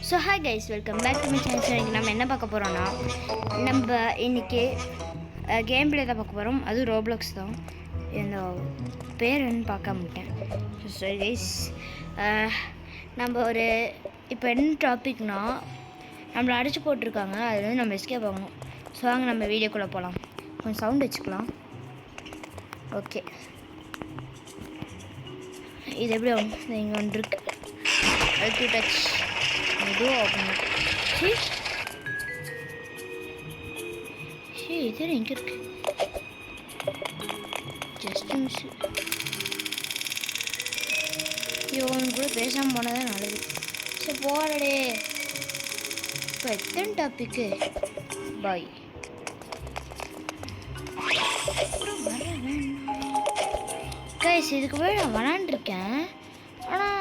So hi guys, welcome back to my channel. இன்றைக்கி நம்ம என்ன பார்க்க போகிறோன்னா, நம்ம இன்றைக்கி கேம் பிளே தான் பார்க்க போகிறோம். அதுவும் ரோப்ளாக்ஸ் தான். இந்த பேர் என்னன்னு பார்க்க மாட்டேன். ஸோ கைஸ், நம்ம ஒரு இப்போ என்ன டாபிக்னா, நம்மளை அடித்து போட்டிருக்காங்க. அது வந்து நம்ம எஸ்கேப் ஆகணும். ஸோ வாங்க நம்ம வீடியோக்குள்ளே போகலாம். கொஞ்சம் சவுண்ட் வச்சுக்கலாம். ஓகே, இது எப்படி ஆகும்? இங்கே ஒன்று இருக்கு, அது டச் மெதுவாக ஓப்பன். இது எங்கே இருக்கு? Just miss. இவன் கூட பேசாமல் போனதான் நல்லது. சரி போகலடே. இப்போ எத்தனை டாப்பிக்கு? பாய். கைஸ், இதுக்கு போய் நான் விளாண்டுருக்கேன். ஆனால்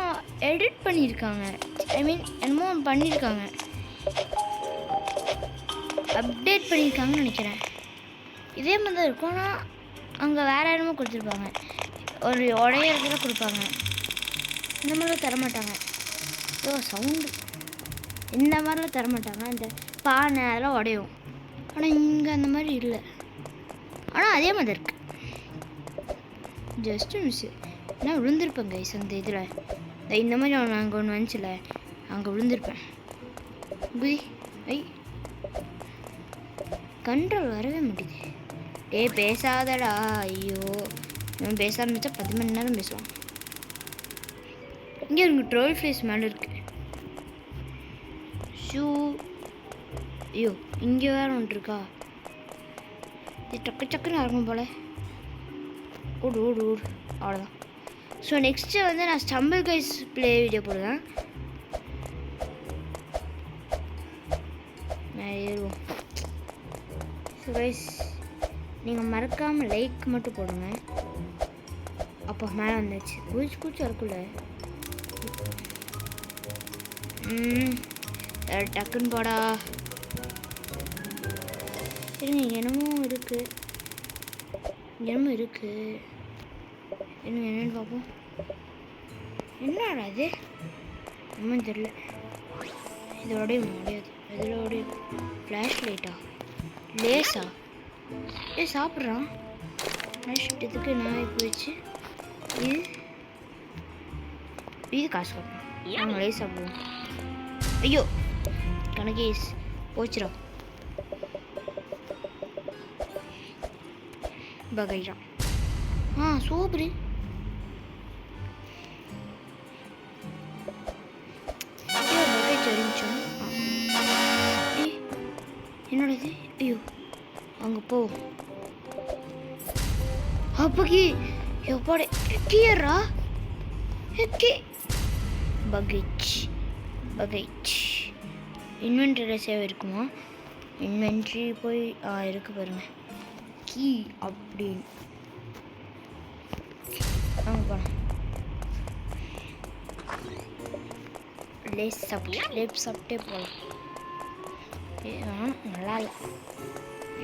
எடிட் பண்ணியிருக்காங்க. ஐ மீன் என்னமோ பண்ணியிருக்காங்க, அப்டேட் பண்ணியிருக்காங்கன்னு நினைக்கிறேன். இதே மாதிரி தான் இருக்கும். ஆனால் அங்கே வேறு என்னமோ கொடுத்துருப்பாங்க. ஒரு உடையிறதுல கொடுப்பாங்க. இந்த மாதிரிலாம் தரமாட்டாங்க. சவுண்டு இந்த மாதிரிலாம் தரமாட்டாங்க. இந்த பானை அதெல்லாம் உடையும். ஆனால் இங்கே அந்த மாதிரி இல்லை. ஆனால் அதே மாதிரி இருக்குது. Just miss. நான் விழுந்திருப்பேன் கைஸ் அந்த இதில். இந்த மாதிரி அங்கே ஒன்று வந்துச்சுல, அங்கே விழுந்திருப்பேன். ஐ கண்ட்ரோல் வரவே முடியுது. பேசாதடா. ஐயோ, இவன் பேச ஆரம்பித்தா 10 மணி நேரம் பேசுவான். இங்கே இருங்க, ட்ரோல் ஃபேஸ் மேலே இருக்கு. ஷூ. ஐயோ, இங்கே வேறு ஒன்று இருக்கா? இது டக்கு டக்குன்னு இருக்கும் போல். ஓடு ஓடு ஓடு, அவ்வளோதான். ஸோ நெக்ஸ்ட்டு வந்து நான் ஸ்டம்பிள் கைஸ் ப்ளே வீடியோ போடுவேன். நான் ஏறுவோம். ஸோ கைஸ், நீங்கள் மறக்காமல் லைக் மட்டும் போடுங்க. அப்போ மேலே வந்துச்சு. பூச்சி இருக்குல்ல. டக்குன்னு போடா. சரிங்க, என்னமோ இருக்குது. என்னமோ இருக்குது. என்னன்னு பார்ப்போம். என்னடா இது? ஒன்றும் தெரியல. இதோடய முடியாது. இதோடைய ஃப்ளாஷ் லைட்டா? லேஸா? சாப்பிட்றான். இதுக்கு நான் போயிடுச்சு. இது காசு கொடுப்போம். நாங்கள் லேஸ் சாப்பிடுவோம். ஐயோ கணக்கேஸ் போச்சுடா. பகைறான். சூப்பரு. என்னோட இது? ஐயோ, அங்கே போ. அப்பக்கி எப்பாடே கியரா? எக்கே பகைச் பகைச். இன்வென்ட்ரியில் சேவ் இருக்குமா? இன்வென்ட்ரி போய் இருக்கு பாருங்க. கீ அப்படின்னு லேஸ் சாப்பிட்டே போகலாம். நல்லா இல்லை.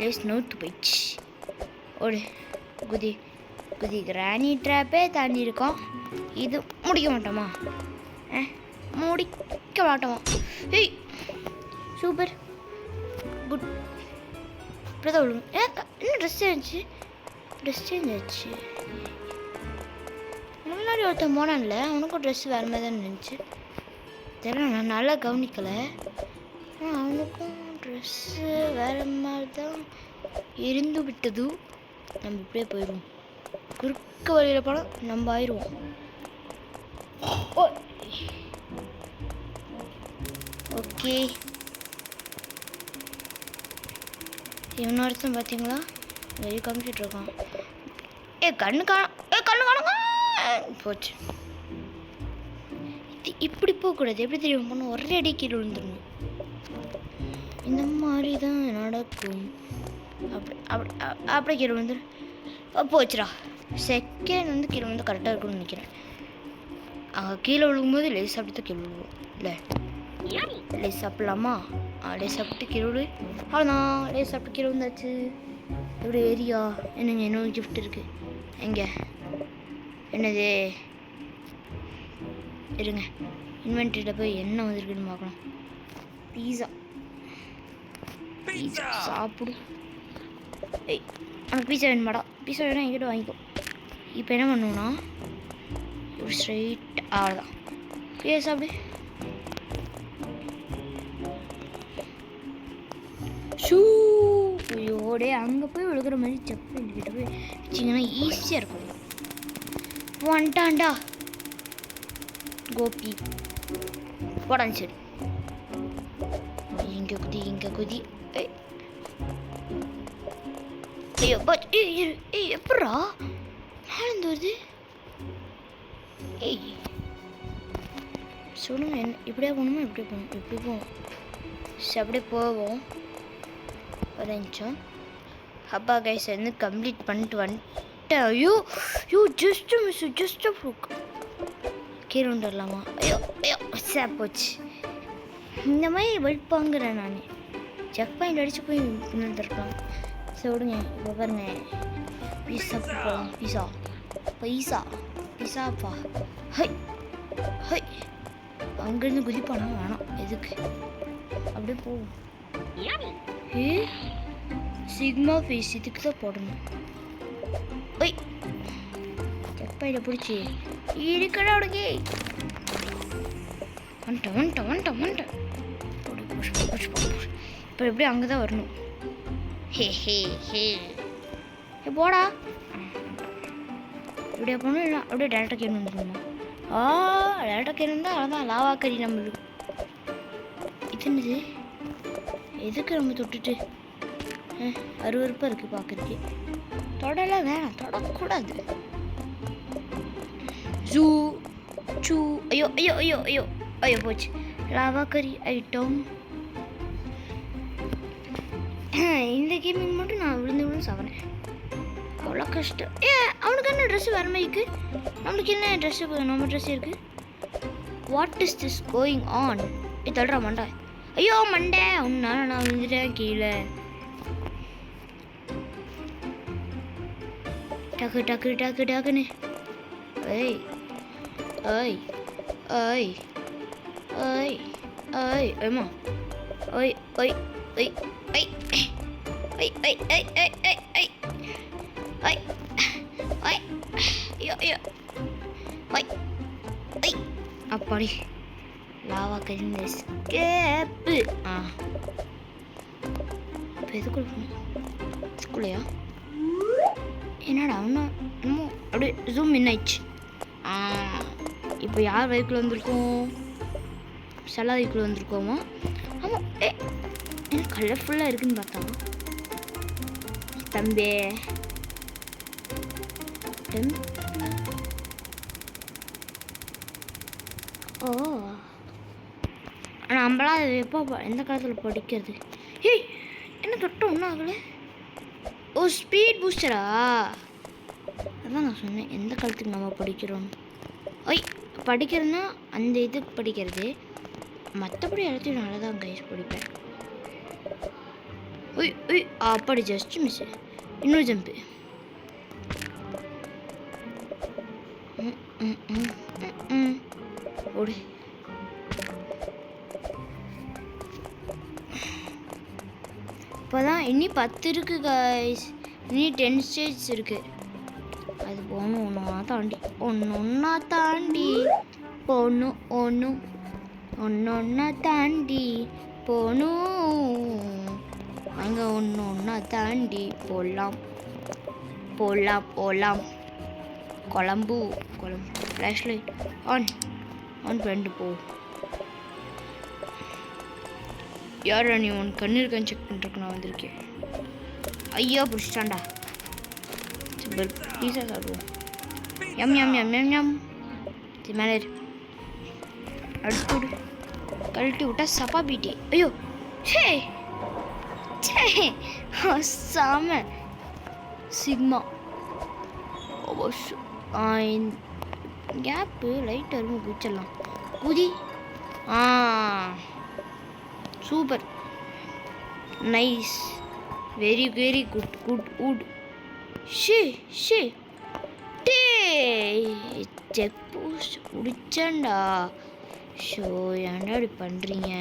லேஸ் நோத்து போயிடுச்சு. ஒரு குதி குதி. கிராணி ட்ராப்பே தாண்டி இருக்கோம். இது முடிக்க மாட்டோமா? முடிக்க மாட்டோமா? ஏய் சூப்பர் குட். இப்படிதான் விழுங்க. இன்னும் ட்ரெஸ் சேஞ்ச் ஆச்சு. முன்னாடி ஒருத்தன் போனான்ல, அவனுக்கும் ட்ரெஸ் வேறு மாதிரி தான் இருந்துச்சு. தெரியல, நான் நல்லா கவனிக்கலை. அவனுக்கும் ட்ரெஸ்ஸு வேறு மாதிரி தான் இருந்து விட்டது. நம்ம இப்படியே போயிடுவோம். குறுக்க வழியில் போனால் நம்ம ஆயிடுவோம். ஓகே, இன்னொருத்தன் பார்த்தீங்களா? வெளியே காமிச்சிட்டு இருக்கான். கண்ணு காணுங்க போச்சு. இப்படி போகக்கூடாது. எப்படி தெரியும் போனால் ஒரே அடி கீழே விழுந்துடணும். இந்த மாதிரி தான் நடக்கும். அப்படியே கீழே விழுந்துரு. போச்சுடா. செகண்ட் வந்து கீழே வந்து கரெக்டாக இருக்கும்னு நினைக்கிறேன். கீழே விழுகும்போது லேஸ் சாப்பிட்டு தான் கீழே விழுவோம். இல்லை லேஸ் சாப்பிட்லாமா? லேஸ் சாப்பிட்டு கீழே விழு. அவ்வளோதான், லேஸ் சாப்பிட்டு கீழே வந்தாச்சு. எப்படி ஏரியா? என்னங்க இன்னொரு கிஃப்ட் இருக்குது. எங்கே? என்னது? இருங்க, இன்வென்ட்ரியில் போய் என்ன வந்திருக்குன்னு பார்க்கலாம். பீஸா சாப்பிடு. ஏய் உனக்கு பீஸா வேணுமாடா? பீஸா வேணும் எங்கிட்ட வாங்கிக்கோ. இப்போ என்ன பண்ணுவோன்னா இப்படி ஸ்ட்ரைட் அவ்வளோதான். பீஸா சாப்பிடு. ஷூ ஐயோடே அங்கே போய் விழுகிற மாதிரி செக் பண்ணிக்கிட்டு போய் வச்சிங்கன்னா ஈஸியாக இருக்கும். வந்துட்டான்டா கோபி போடான்னு சரி. இங்கே குதி இங்கே குதி. ஐயோ பட் ஏய் எப்படா மேலேருந்து வருது? ஏய் சொல்லுங்க என்ன இப்படியே போகணுமா? இப்படியே போகணும். இப்படி போவோம். சரி அப்படியே போவோம். ஒரு நிமிஷம். அப்பா கைஸ் வந்து கம்ப்ளீட் பண்ணிட்டு வந்துட்டேன். ஐயோ ஜஸ்ட் ஃப்ளூக். கீழே வந்துடலாமா? ஐயோ போச்சு. இந்த மாதிரி வெளுப்பாங்கிறேன் நான். செக் பாயிண்ட் அடித்து போய் பின்னாடிருக்கலாம். சரி விடுங்க. இப்போ பாருங்க பீஸா போகலாம். பீஸாப்பா. ஹை அங்கேருந்து குதிப்பானா? வேணாம் எதுக்கு, அப்படியே போவோம். சிக்மா ஃபேஸ் இதுக்கு தான் போடணும். ஒய் செக் பாயிண்ட பிடிச்சி இருக்கடா உனக்கு. வந்துட்டேன். இப்போ எப்படி அங்கே தான் வரணும். ஹே போடா. இப்படியே போகணும். இல்லை அப்படியே டேரக்டாக கேட்டு வந்துடணுமா? டேரக்டாக கேட்டு வந்தால் அவ்வளோதான். லாவா கறி நம்மளுக்கு. இது என்னது? எதுக்கு நம்ம தொட்டுட்டு அருவருப்பாக இருக்குது பார்க்குறதுக்கு. தொடலாம் வேணாம், தொடக்கூடாது. சூ ஐயோ போச்சு. லாவா கறி ஐட்டம். இந்த கேமிங் மட்டும் நான் விழுந்து சாப்பிட்றேன். அவ்வளோ கஷ்டம். அவனுக்கு என்ன ட்ரெஸ்ஸு வர மாதிரிக்கு? நம்மளுக்கு என்ன ட்ரெஸ்ஸு? நம்ம ட்ரெஸ் இருக்குது. What is this going on? தள்ளுறா மண்டா. ஐயோ மண்டே உன்னால நான் விழுந்துட்டேன் கீழே. டக்குன்னு. ஏமா அப்பாடி லாவா கறிந்த ஸ்கேப்பு. இப்போ எதுக்குள்ள போகணும்? ஸ்கூல்லையா? என்னடா இன்னும் இன்னமும் அப்படியே ஜூம் இன் ஆயிடுச்சு. இப்போ யார் வைக்கில் வந்திருக்கோம்? செல்லா வைக்கில் வந்திருக்கோமா? ஆமாம். என்ன கலர்ஃபுல்லாக இருக்குன்னு பார்த்தா தம்பி. ஓ நம்மளாம் அது எப்போ எந்த காலத்தில் படிக்கிறது? என்ன தொட்டம் ஒன்றும் ஆகலை. ஓ ஸ்பீட் பூஸ்டரா? அதான் நான் சொன்னேன் எந்த காலத்துக்கு நம்ம படிக்கிறோம். படிக்கிறதுனா அந்த இதுக்கு படிக்கிறது. மற்றபடி எல்லாத்தையும் நல்லா தான் கைஸ் படிப்பேன். அப்படி ஜஸ்ட் மிஸ். இன்னொரு ஜம்பு. ஓடு. இப்போதான் இனி 10 இருக்குது கைஸ். இனி 10 ஸ்டேஜ் இருக்குது. அது போகணும். ஒன்றா தாண்டி ஒன்றா தாண்டி போகணும். அங்கே ஒன்றா தாண்டி போகலாம். குழம்பு ஃப்ளாஷ் லைட் ஆன் பண்ணிட்டு போ. யாரா நீ? உன் கண்ணு இருக்கான்னு செக் பண்ணிட்டு நான் வந்திருக்கேன். ஐயா பிடிச்சிட்டான்டா. பீஸா சாப்பிடுவோம். எம் மேலே அடுத்து கழட்டி விட்டா சப்பா பீட்டி. ஐயோ சாம சிக்மா. கேப்பு லைட் வரும் குதிச்சிடலாம். குதி. Super nice. Very good. Check post முடிச்சேன்டா. ஷோ ஏன்டா இப்படி பண்ணுறீங்க?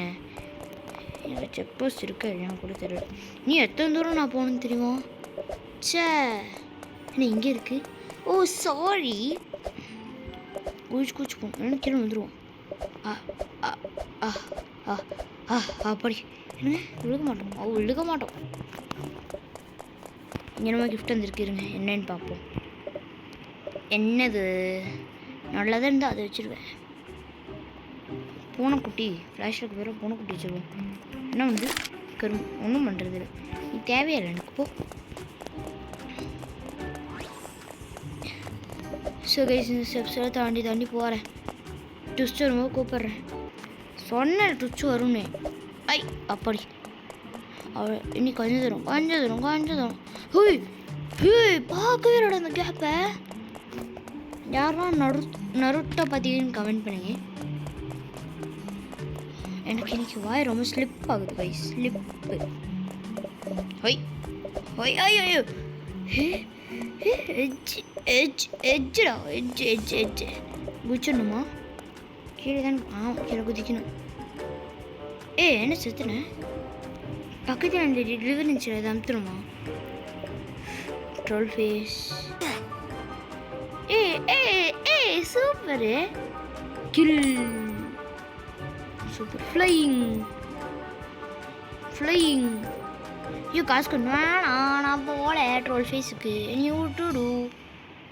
எனக்கு செக் போஸ்ட் இருக்கு எனக்கு கூட தெரியல. நீ எத்தனை தூரம் நான் போகணுன்னு தெரியுமா? சே என்ன இங்கே இருக்கு? ஓ சாரி. குச்சி போகணும் கீழே வந்துடுவோம். அப்படி என்ன விழுக மாட்டோம். இங்கே நம்ம கிஃப்ட் வந்துருக்கு, இருங்க என்னன்னு பார்ப்போம். என்னது நல்லதாக இருந்தால் அதை வச்சுருவேன். பூனைக்குட்டி ஃப்ளாஷுக்கு பேர் பூனைக்குட்டி வச்சுருவோம். என்ன வந்து ஒன்றும் பண்ணுறது இல்லை, நீ தேவையில்லை எனக்கு போ. ஸோ கைஸ் இந்த ஸ்டெப்ஸில் தாண்டி போகிறேன். ட்விஸ்ட் வரும்போது கூப்பிட்றேன். சொன்னேன் ட்விஸ்ட் வரும்னு. ஐ அப்படி அவள் இன்னி கொஞ்சம் தூரம் ஹூய் ஹூய் பார்க்கவே இல்லை அந்த கேப்பை. யாரெல்லாம் நருட்டோ பார்த்தீங்கன்னு கமெண்ட் பண்ணுங்க. எனக்கு இன்னைக்கு வாய் ரொம்ப ஸ்லிப் ஆகுது கைஸ், ஸ்லிப்பு. ஹொய் ஹொய் ஐயோ எஜ்ஜுடா எஜ்ஜு குச்சிடணுமா? கீழே தான் கீழே குதிக்கணும். என்ன செத்துனேன் பக்கத்தில் அந்த டெலிவரி இருந்துச்சு, அதை அமுத்துணுமா? Troll face. Super kill super. Flying ஐயோ காசு கொண்டு நான் போகல ட்ரோல் ஃபேஸுக்கு. நீ விட்டுடு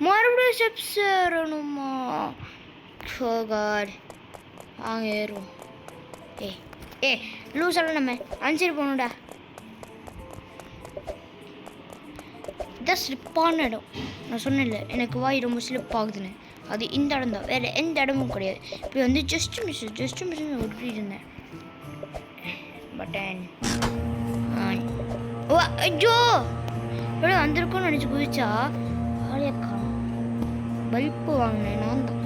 மறுபடியும் ஸ்டெப்ஸ் ஏறணுமா? காட் வாங்க ஏறுவோம். லூஸெல்லாம் நம்ம அனுப்பிச்சிட்டு போகணும்டா. இதான் ஸ்லிப்பான இடம். நான் சொன்னேன்ல எனக்கு வாய் ரொம்ப ஸ்லிப் ஆகுதுன்னு, அது இந்த இடம் தான், வேறு எந்த இடமும் கிடையாது. இப்படி வந்து ஜஸ்ட் மிஷின் விட்டுட்டு இருந்தேன். பட்டன் ஓ ஐயோ எவ்வளோ வந்திருக்கும்னு நினச்சி குதிச்சா ஆலியக்கா பல்ப்பு வாங்கினேன் நான் தான்.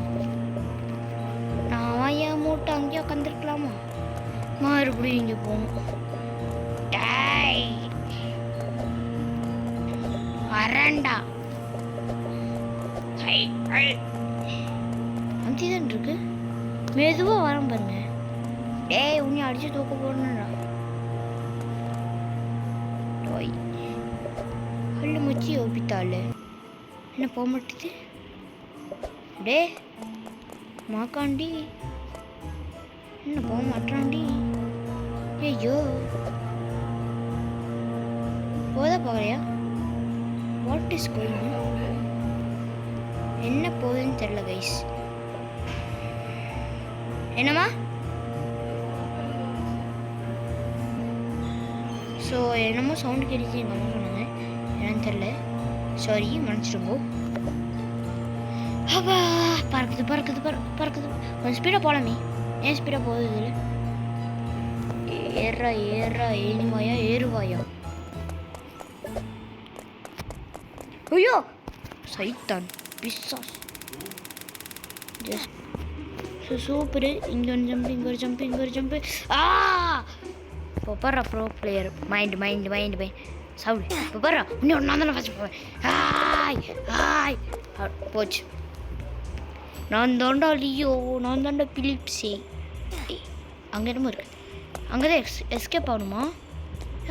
நான் ஏன் மூட்டை அங்கேயே உட்காந்துருக்கலாமா? மறுபடியும் இங்கே போகணும். வரண்டா அங்கேதான் இருக்கு, மெதுவாக வரம் பாருங்க. டேய் உன்னை அடிச்சு தூக்க போடணும்டா. கல்லு முச்சி ஒப்பித்தாள் என்ன போக மாட்டேது. டே மாக்காண்டி என்ன போக மாட்டான்டி. ஐயோ போதா போகலையா? What is going? என்ன போகுதுன்னு தெரியல கைஸ். என்னம்மா? ஸோ என்னமோ சவுண்டு கேட்டுச்சு கம்மி பண்ணுங்க, என்னன்னு தெரில, சாரி மன்னிச்சிடுங்கோ. அப்பா பறக்குது. கொஞ்சம் ஸ்பீடாக போகலாமே. ஏன் ஸ்பீடாக போகுது இதில்? ஏறா ஏறுவாயா? ஐயோ சைத்தான் பிசாஸ். சூப்பரு. இங்கே ஒரு ஜம்பு இப்போ பர்றா ப்ரோ பிளேயர் மைண்டு சவுண்ட். இப்போ பர்றா இன்னும் நான் தானே ஃபஸ்ட் போவேன். ஹாய் போச்சு. நான் தாண்டா லியோ, நான் தாண்டா பிலிப்ஸே. அங்கே என்னமோ இருக்குது, அங்கே தான் எஸ்கேப் ஆகணுமா?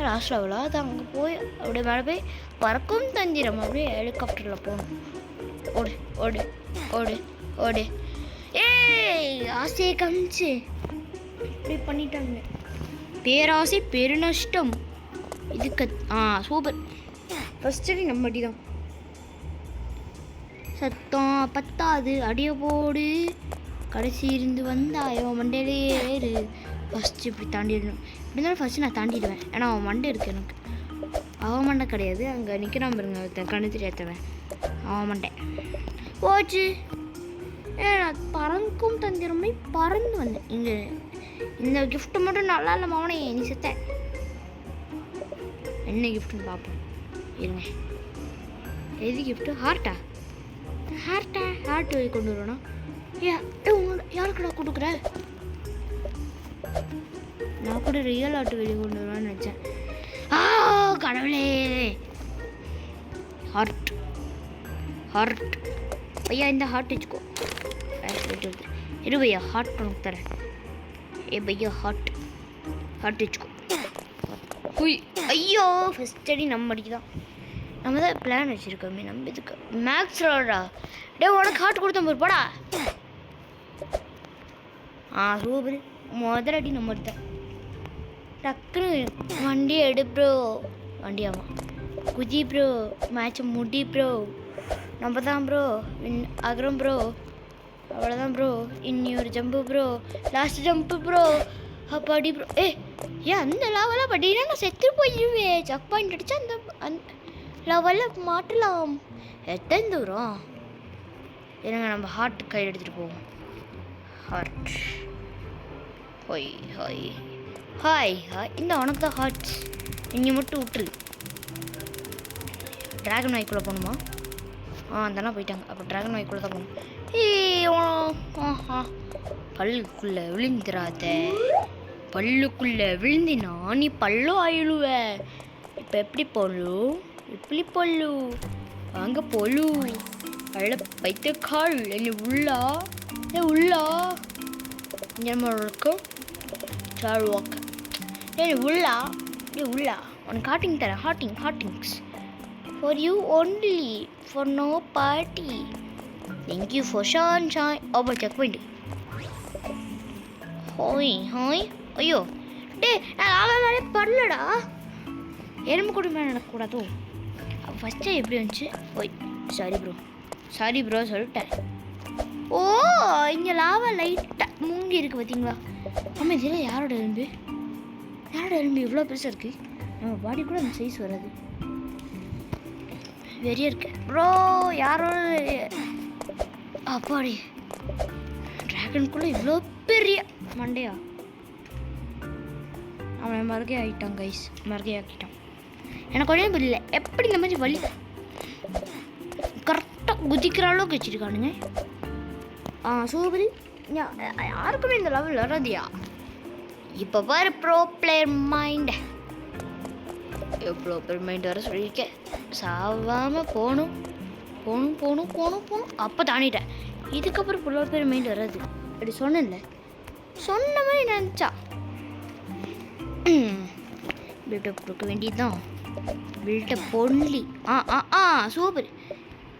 லாஸ்ட் லெவலா? அது அங்கே போய் அப்படியே மேலே போய் பறக்கும் தந்திரம், அப்படியே ஹெலிகாப்டரில் போகணும். ஓடு ஆசையை காமிச்சு இப்படி பண்ணிட்டாங்க. பேராசை பெருநஷ்டம். இதுக்கு சூப்பர். ஃபஸ்ட்டு நம்ம அடி தான் சத்தம் பத்தாது, அடிய போடு. கடைசி இருந்து வந்தாயோ மண்டையிலே ஏறு. ஃபஸ்ட்டு இப்படி தாண்டிடணும். இப்படி இருந்தாலும் ஃபஸ்ட்டு நான் தாண்டிடுவேன், ஏன்னா அவன் மண்டை இருக்குது எனக்கு. அவன் மண்டை கிடையாது, அங்கே நிற்கிறான் பாருங்க கண்ணு தெரியாதவன், அவன் மண்டை போச்சு. நான் பறக்கும் தந்திரமே பறந்து வந்தேன். இங்கே இந்த கிஃப்ட்டு மட்டும் நல்லா இல்லை மாவனே, நீ செத்த. என்ன கிஃப்ட்டுன்னு பார்ப்போம் இருங்க. எது கிஃப்ட்டு? ஹார்ட் கொண்டு வரணும். யாருக்குடா கொடுக்குற? நான் கூட ரியல் ஆட்டு வெளியே கொண்டு வருவான்னு நினச்சேன். கடவுளே. ஹார்ட் ஐயா, இந்த ஹார்ட் வச்சுக்கோ. இரு பையா, ஹார்ட் உனக்கு தரேன். பையா ஹார்ட் வச்சுக்கோ. ஹுய் ஐயோ ஃபஸ்ட் அடி நம்ம அடிக்குதான். நம்ம தான் பிளான் வச்சுருக்கோமே, நம்ம இதுக்கு மேக்ஸ் ரோடா. டே உனக்கு ஹார்ட் கொடுத்தோம் போடா. சூப்பர். முதல் அடி நம்ம எடுத்தேன். டக்குன்னு வண்டி எடு ப்ரோ. வண்டியாமா குதி ப்ரோ. மேட்சை முடி ப்ரோ. நம்ம தான் ப்ரோ ஆகிறோம் ப்ரோ. அவ்வளோதான் ப்ரோ. இன்னி ஒரு jump bro. Last jump bro. அப்பாடி ப்ரோ. ஏன் அந்த லெவலாக படினா நான் செத்து போயிடுவேன். செக் பாயிண்ட் அடித்தா அந்த லெவலில் மாட்டலாம். எத்தனை தூரம் என்னங்க நம்ம ஹார்ட் கையில் எடுத்துகிட்டு போவோம். Heart hi hi hi hi. இந்த உனக்கு தான் ஹார்ட். நீங்கள் மட்டும் விட்டுரு. ட்ராகன் வாய்க்குள்ளே போகணுமா? அதெல்லாம் போயிட்டாங்க. அப்போ ட்ராகன் வாய்க்குள்ளே தான் போகணும். பல்லுக்குள்ளே விழுந்துடாத. பல்லுக்குள்ளே விழுந்தினா நீ பல்லும் ஆயிடுவ. இப்போ எப்படி பொல்லு? எப்படி பொல்லு? வாங்க பொல்லு. அழ பைத்த கால் என்ன உள்ளா? உள்ளா நம்ம இருக்கும் சார் வாக்க. உள்ளா உள்ளா உனக்கு ஹாட்டிங் தரேன். ஹாட்டிங்ஸ் for you only, for no party. Thank you for Shaan. Check பண்ணிட்டு ஹோய் ஹோய். ஐயோ டே நான் ஆளாலே படலடா. எலும்பு கூட மேலே நடக்கக்கூடாதோ? ஃபஸ்ட்டு எப்படி வந்துச்சு? ஓய் சாரி ப்ரோ சொல்லிட்டேன். இங்கே லாவா லைட்டாக மூங்கி இருக்குது பார்த்தீங்களா? ஆமாம், இதெல்லாம் யாரோட எலும்பு இவ்வளோ பெருசாக இருக்குது? நம்ம பாடி கூட அந்த சைஸ் வராது. வெறியா இருக்கு ப்ரோ. யாரோட அப்பாடி ட்ராகனுக்குள்ளே இவ்வளோ பெரிய மண்டையா? அவன் மறுகை ஆகிட்டான் கைஸ். ஆக்கிட்டான். எனக்கு ஒரே புரியல எப்படி இந்த மாதிரி வலி கரெக்டாக குதிக்கிற அளவுக்கு வச்சுருக்கானுங்க. சூப்பரி. யாருக்குமே இந்த லெவல் வராதியா? இப்போ பாரு ப்ரோ பிளேயர் மைண்ட். எவ்வளோ பேர் மைண்ட் வர சொல்லியிருக்கேன். சாவாமல் போகணும். அப்போ தாண்டிட்டேன். இதுக்கப்புறம் இவ்வளோ பேர் மைண்ட் வராது. அப்படி சொன்னேன்ல, சொன்ன மாதிரி நினச்சா பில்டப் கொடுக்க வேண்டியதுதான். Build-up only. சூப்பர்.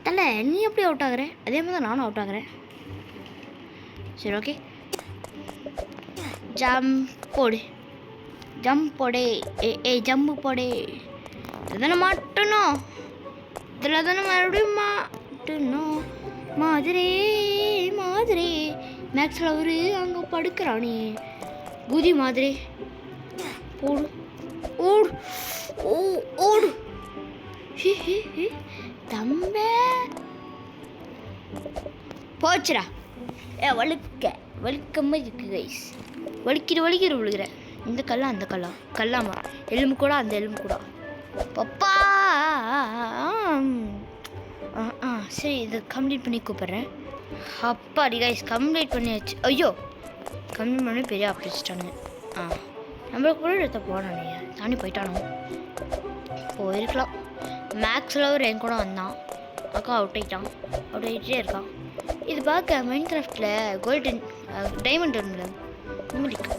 தலை நீ எப்படி அவுட் ஆகுற? அதே மாதிரி தான் நானும் அவுட் ஆகுறேன். சரி ஓகே. ஜம்ப் போடு. ஜம்பு போடு. இதுதானே மாட்டணும். இதில் தானே மறுபடியும் மாட்டணும். மாதிரி மேக்ஸில் அவரு அங்கே படுக்கிறானே. குதி மாதிரி ஓடு. தம்பே போச்சுடா. வலிக்கமாக இருக்கு கைஸ். வலிக்கிற விழுகிற. இந்த கல்லா அந்த கல்லாமா? எலும்பு கூட அந்த எலும்பு கூட. பப்பா சரி, இதை கம்ப்ளீட் பண்ணி கூப்பிட்றேன். அப்பாடி கைஸ் கம்ப்ளீட் பண்ணியாச்சு. ஐயோ கம்ப்ளீட் பண்ணி பெரிய ஆப்பிடிச்சிட்டானுங்க. நம்மளுக்கு கூட எடுத்த போனானே தாண்டி போயிட்டானோ? போயிருக்கலாம். மேக்ஸில் ஒரு என் கூட வந்தான். அக்கா அவுட் ஆகிட்டே இருக்கான். இது பார்க்க மைண்ட் கிராஃப்டில் கோல்டன் டைமண்ட் ஒன்றுல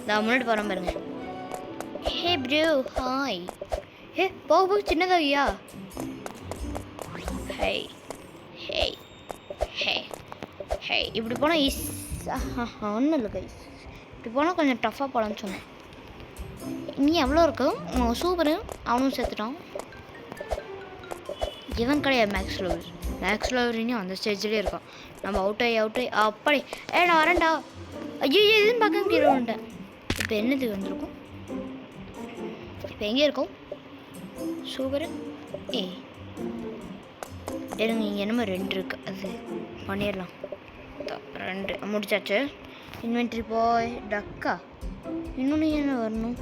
நான் முன்னாடி போகிறேன் பாருங்க. ஹே ப்ரோ ஹாய். போக சின்னதாகியா? ஹே இப்படி போனால் ஒன்றும் இல்லை கைஸ். இப்படி போனால் கொஞ்சம் டஃப்பாக போகலான்னு சொன்னேன். நீ எவ்வளோ இருக்கும்? சூப்பரு. அவனும் சேர்த்துட்டான். இவன் கிடையாது மேக்ஸ் லவர் இன்னும் அந்த ஸ்டேஜ்லேயே இருக்கான். நம்ம அவுட் ஆகி அப்படி நான் வரேன்டா. ஐயோ எதுன்னு பார்க்க முடியலன்ட்டேன். இப்போ என்னது வந்திருக்கும்? இப்போ எங்கே இருக்கும்? சூப்பரு. எனக்கு இங்கே என்னமோ 2 இருக்குது. அது பண்ணிடலாம். 2 முடிச்சாச்சு. இன்வென்ட்ரி போய் டக்கா. இன்னொன்று என்ன வரணும்?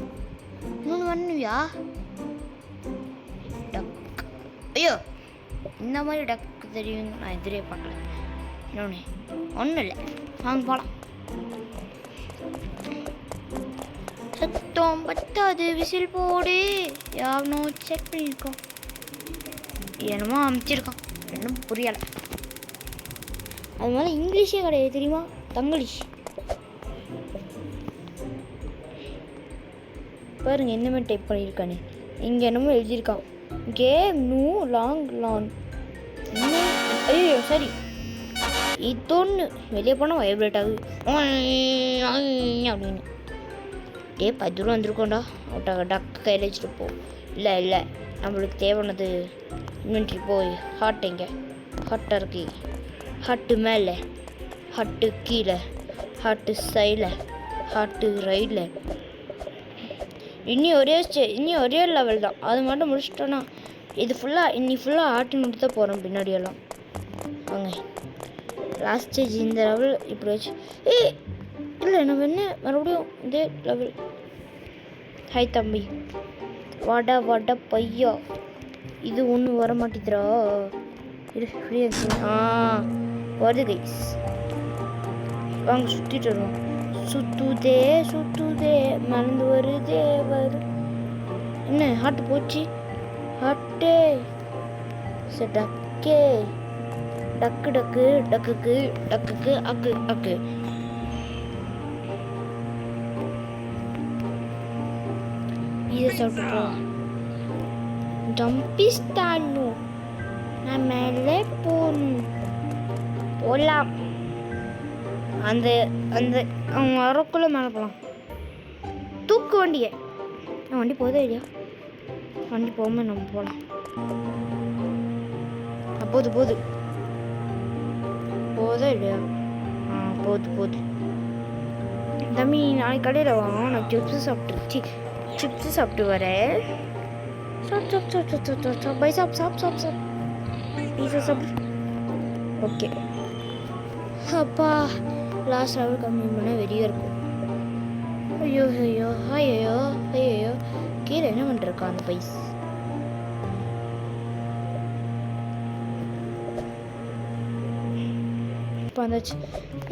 இன்னொன்று வரணுயா? டக். ஐயோ இந்த மாதிரி டக்கு தெரியும். நான் எதிரே பார்க்கல. இன்னொன்று ஒன்றும் இல்லை. வாங்க போகலாம். சத்தம் பத்தாது. விசில் போடு. யாருனோ செக் பண்ணியிருக்கோம். என்னமோ அமைச்சிருக்கான். இன்னும் புரியலை. அது மாதிரி இங்கிலீஷே கிடையாது தெரியுமா? தங்கிலீஷ். பாருங்க என்ன மாதிரி டைப் பண்ணியிருக்கானே. இங்கே என்னமோ எழுதியிருக்கான், கேம் நூ லாங் லான். ஐயோ சரி, இதொன்று வெளியே போனால் வைப்ரேட் ஆகுது அப்படின்னு. 10 ரூபா வந்திருக்கோண்டா. டக்கு கையில் வச்சுட்டு போ. இல்லை நம்மளுக்கு தேவையானது இன்வென்ட்ரி. போய் ஹாட் எங்கே? ஹாட்டாக இருக்கு. ஹாட்டு மேலே, ஹாட்டு கீழே, ஹாட்டு சைடில், ஹாட்டு ரைடில். இன்னும் ஒரே லெவல் தான். அது மட்டும் முடிச்சிட்டோன்னா இது ஃபுல்லாக ஆட்டி முடித்து தான் போகிறோம் பின்னாடியெல்லாம். வாங்க லாஸ்ட் ஸ்டேஜ் இந்த லெவல் இப்படி வச்சு. இல்லை நம்ம என்ன மறுபடியும் இதே லெவல். ஹாய் தம்பி, வாடா பையா. இது ஒன்றும் வர மாட்டேதுரா. இது ஃப்ரீயாக வருது கைஸ். வாங்க சுற்றிட்டு வருவோம். சுத்துதே மறந்து வருதே என்ன ஹாட்டு போச்சு. ஹாட்டே டக்கே டக்குக்கு அக்கு. இதை சாப்பிட்டு போ. ஜம்பிஸ்தானு நான் மேலே போகலாம். அந்த அவங்க வரக்குள்ளே மேலே போகலாம். தூக்கு வண்டியை. வண்டி போதே இல்லையா? வண்டி போகாமல் நம்ம போகலாம். போதா இல்லையா? போகுது. தம்பி நாளைக்கு கடையில் வாங்க. நான் சிப்ஸு சாப்பிட்டு வரேன். பை சாப்பிடு. பீஸா சாப்பிடு. ஓகே. அப்பா லாஸ்ட் லெவல் கம்ப்ளீட் பண்ண வெறியாக இருக்கும். ஐயோ கீழே என்ன பண்ணிருக்கா அந்த பைஸ். இப்போ வந்தாச்சு.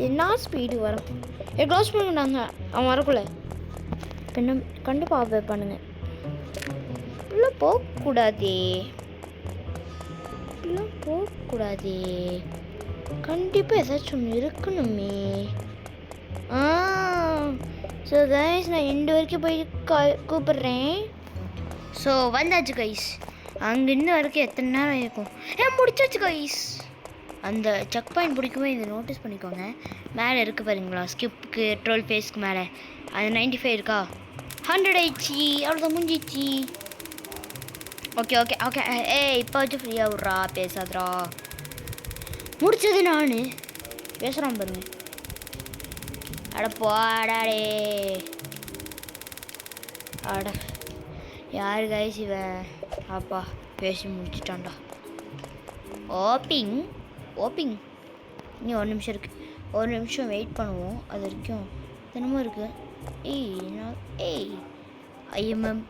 என்ன ஸ்பீடு வரும். க்ளோஸ் பண்ணுங்க. அவன் வரக்குள்ள என்ன கண்டிப்பாக ஆஃப் பண்ணுங்க. இல்லை போகக்கூடாதே. கண்டிப்பாக ஏதாச்சும் ஒன்று இருக்கணுமே. ஸோ கைஸ் நான் இந்த வரைக்கும் போய் கூப்பிட்றேன். ஸோ வந்தாச்சு கைஸ். அங்கேருந்து வரைக்கும் எத்தனை நேரம் இருக்கும்? முடிச்சாச்சு கைஸ். அந்த செக் பாயிண்ட் பிடிக்கும்போது இதை நோட்டீஸ் பண்ணிக்கோங்க. மேலே இருக்குது பாருங்களா, ஸ்கிப்புக்கு 12 ஃபேஸ்க்கு மேலே அது 95 இருக்கா? 100 ஆயிடுச்சு. அவ்வளோதான் முடிஞ்சிச்சு. ஓகே இப்போ வச்சு ஃப்ரீயாக விட்றா, பேசாதரா. முடிச்சது நான் பேசுகிறான் பாருங்க. போடாடே. யாரு கைஸ் இவன்? அப்பா பேசி முடிச்சிட்டான்டா. ஓப்பிங் இன்னும் 1 நிமிஷம் இருக்குது. 1 நிமிஷம் வெயிட் பண்ணுவோம். அது வரைக்கும் தினமும் இருக்குது. ஐஎம்எம்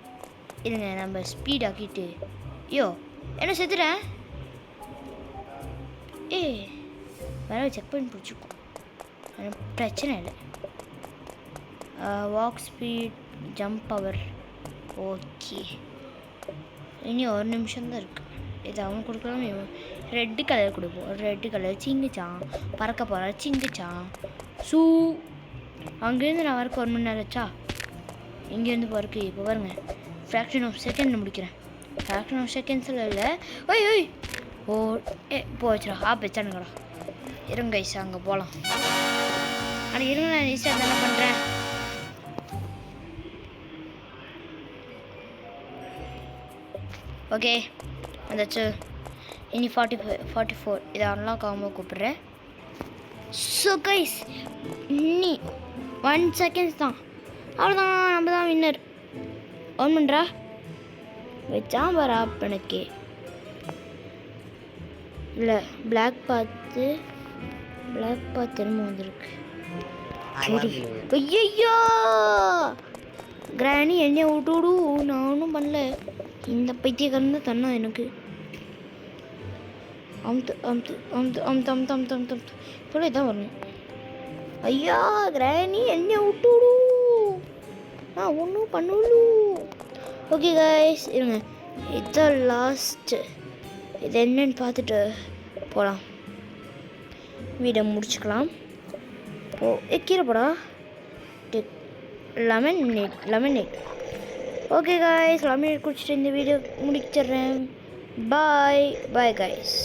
இருங்க, நம்ம ஸ்பீட் ஆக்கிட்டு. என்ன செத்துறேன். வேற செக் பண்ணி பிடிச்சிக்கும். பிரச்சனை இல்லை. Walk speed, jump power. Okay, இனி 1 நிமிஷம் தான் இருக்குது. இது அவன் கொடுக்கலாம். ரெட்டு கலர் கொடுப்போம். ரெட்டு கலர் சிங்கிச்சான். பறக்க போகிற சிங்கிச்சான். அங்கேருந்து நான் வரக்கு 1 மணி நேரம் ஆச்சா. இங்கேருந்து போகிறக்கு இப்போ பாருங்க, ஃப்ராக்ஷன் ஆஃப் செகண்ட் முடிக்கிறேன். ஃப்ராக்ஷன் ஆஃப் செகண்ட்ஸில் இல்லை. போச்சுடா. வச்சானுங்கடா. இருங்க ஐசா, அங்கே போகலாம். ஆனால் இருங்க, நான் ஈஸியாக தானே பண்ணுறேன். ஓகே வந்தாச்சு. இனி 44 இதை அன்லாக் ஆகாமல் கூப்பிட்றேன். ஸோ கைஸ் இன்னி 1 செகண்ட்ஸ் தான். அவ்வளோதான், நம்ம தான் வின்னர். ஒன் பண்ணுறா வச்சான் வரா எனக்கு. இல்லை பிளாக் பார்த்து திரும்ப வந்திருக்கு. சரி. ஐயோ கிராணி என்னை விட்டு நானும் பண்ணல. இந்த பைத்தியக்காரன் தான் தன்னா எனக்கு. இப்போல இதான் வரணும். ஐயா கிராணி என்னை விட்டு நான் ஒன்றும் பண்ணலும். ஓகே கைஸ் இருங்க, இதுதான் லாஸ்ட்டு. இது என்னன்னு பார்த்துட்டு போகலாம். வீடை முடிச்சுக்கலாம். கீரை போடா. Lemon net. Okay guys, lemon குடிச்சிட்டு இந்த வீடியோ முடிச்சிடுறேன். பாய் பாய் காய்ஸ்.